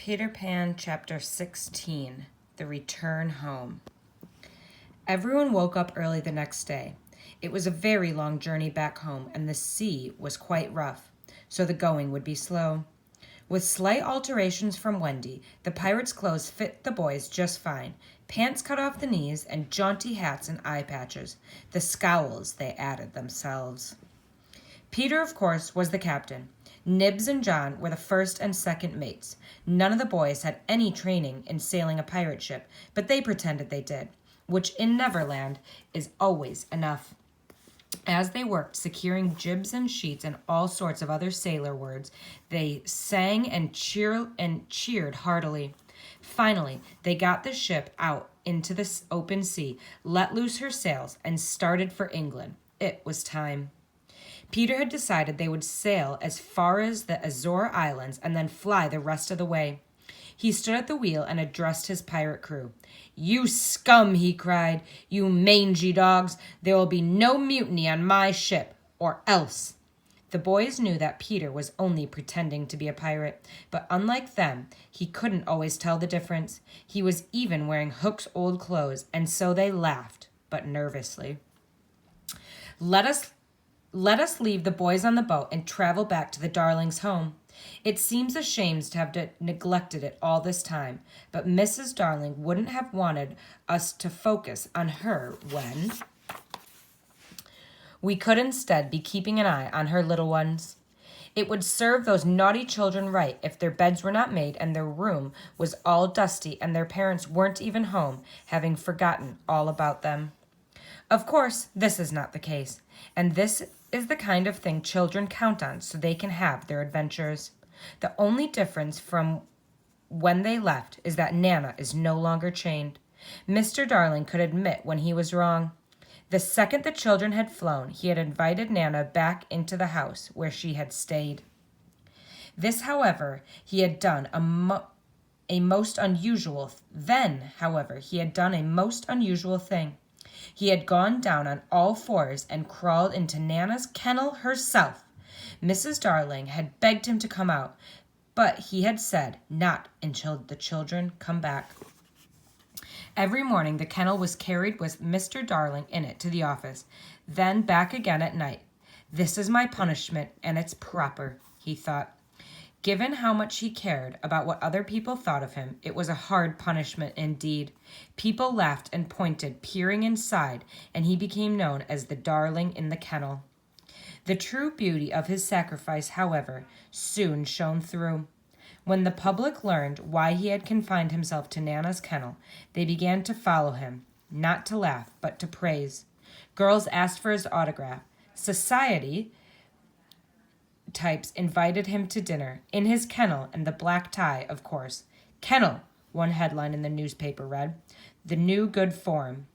Peter Pan, Chapter 16, The Return Home. Everyone woke up early the next day. It was a very long journey back home, and the sea was quite rough, so the going would be slow. With slight alterations from Wendy, the pirates' clothes fit the boys just fine. Pants cut off the knees, and jaunty hats and eye patches. The scowls they added themselves. Peter, of course, was the captain. Nibs and John were the first and second mates. None of the boys had any training in sailing a pirate ship, but they pretended they did, which in Neverland is always enough. As they worked, securing jibs and sheets and all sorts of other sailor words, they sang and cheered heartily. Finally, they got the ship out into the open sea, let loose her sails, and started for England. It was time. Peter had decided they would sail as far as the Azore Islands and then fly the rest of the way. He stood at the wheel and addressed his pirate crew. "You scum," he cried, "you mangy dogs, there will be no mutiny on my ship, or else." The boys knew that Peter was only pretending to be a pirate, but unlike them, he couldn't always tell the difference. He was even wearing Hook's old clothes, and so they laughed, but nervously. Let us leave the boys on the boat and travel back to the Darlings' home. It seems a shame to have neglected it all this time, but Mrs. Darling wouldn't have wanted us to focus on her when we could instead be keeping an eye on her little ones. It would serve those naughty children right if their beds were not made and their room was all dusty and their parents weren't even home, having forgotten all about them. Of course, this is not the case, and this is the kind of thing children count on so they can have their adventures. The only difference from when they left is that Nana is no longer chained. Mr. Darling could admit when he was wrong. The second the children had flown, he had invited Nana back into the house where she had stayed. This, however, he had done a most unusual thing. He had gone down on all fours and crawled into Nana's kennel herself. Mrs. Darling had begged him to come out, but he had said, "Not until the children come back." Every morning the kennel was carried with Mr. Darling in it to the office, then back again at night. "This is my punishment, and it's proper," he thought. Given how much he cared about what other people thought of him, it was a hard punishment indeed. People laughed and pointed, peering inside, and he became known as the Darling in the Kennel. The true beauty of his sacrifice, however, soon shone through. When the public learned why he had confined himself to Nana's kennel, they began to follow him, not to laugh, but to praise. Girls asked for his autograph. Society types invited him to dinner, in his kennel and the black tie, of course. "Kennel," one headline in the newspaper read. "The new good form."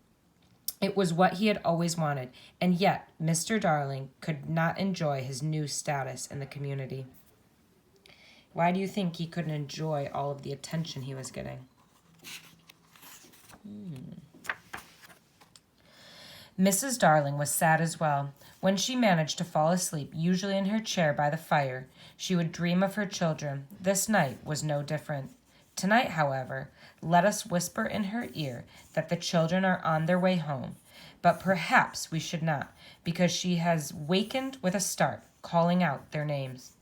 It was what he had always wanted, and yet Mr. Darling could not enjoy his new status in the community. Why do you think he couldn't enjoy all of the attention he was getting? Mrs. Darling was sad as well. When she managed to fall asleep, usually in her chair by the fire, she would dream of her children. This night was no different. Tonight, however, let us whisper in her ear that the children are on their way home. But perhaps we should not, because she has wakened with a start, calling out their names.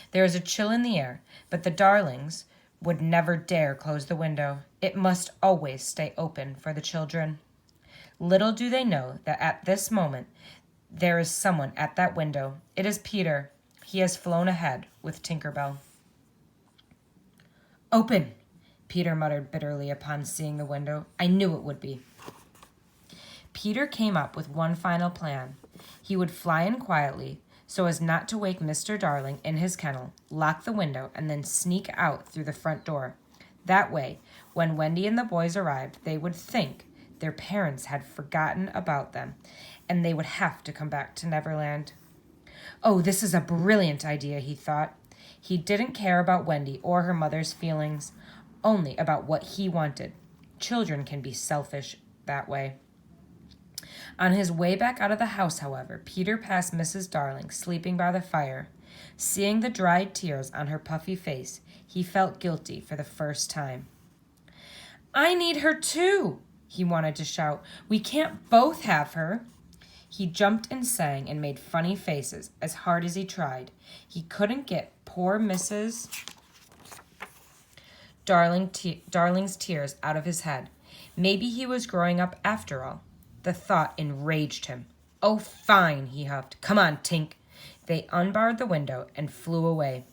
There is a chill in the air, but the Darlings would never dare close the window. It must always stay open for the children. Little do they know that at this moment there is someone at that window. It is Peter. He has flown ahead with Tinker Bell. "Open," Peter muttered bitterly upon seeing the window. "I knew it would be." Peter came up with one final plan. He would fly in quietly, so as not to wake Mr. Darling in his kennel, lock the window, and then sneak out through the front door. That way, when Wendy and the boys arrived, they would think their parents had forgotten about them, and they would have to come back to Neverland. "Oh, this is a brilliant idea," he thought. He didn't care about Wendy or her mother's feelings, only about what he wanted. Children can be selfish that way. On his way back out of the house, however, Peter passed Mrs. Darling sleeping by the fire. Seeing the dried tears on her puffy face, he felt guilty for the first time. I need her too, he wanted to shout. We can't both have her. He jumped and sang and made funny faces as hard as he tried. He couldn't get poor Mrs. Darling's tears out of his head. Maybe he was growing up after all. The thought enraged him. Oh, fine, he huffed. Come on, Tink. They unbarred the window and flew away.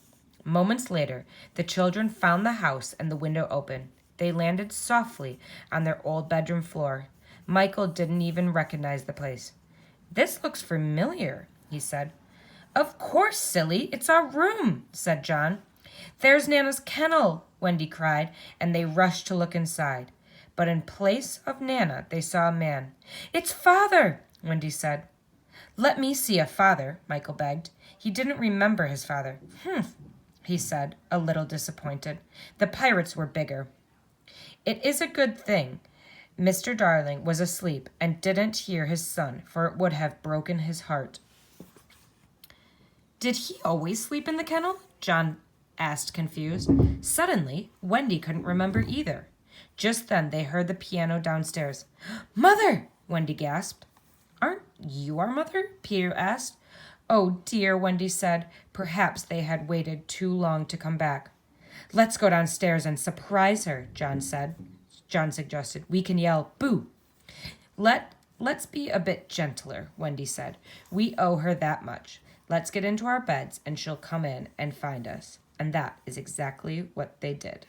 Moments later, the children found the house and the window open. They landed softly on their old bedroom floor. Michael didn't even recognize the place. This looks familiar, he said. Of course, silly. It's our room, said John. There's Nana's kennel, Wendy cried, and they rushed to look inside. But in place of Nana, they saw a man. It's Father, Wendy said. Let me see a father, Michael begged. He didn't remember his father. He said, a little disappointed. The pirates were bigger. It is a good thing Mr. Darling was asleep and didn't hear his son, for it would have broken his heart. Did he always sleep in the kennel? John asked, confused. Suddenly, Wendy couldn't remember either. Just then they heard the piano downstairs. Mother! Wendy gasped. Aren't you our mother? Peter asked. Oh, dear, Wendy said. Perhaps they had waited too long to come back. Let's go downstairs and surprise her, John suggested. We can yell, boo. Let's be a bit gentler, Wendy said. We owe her that much. Let's get into our beds and she'll come in and find us. And that is exactly what they did.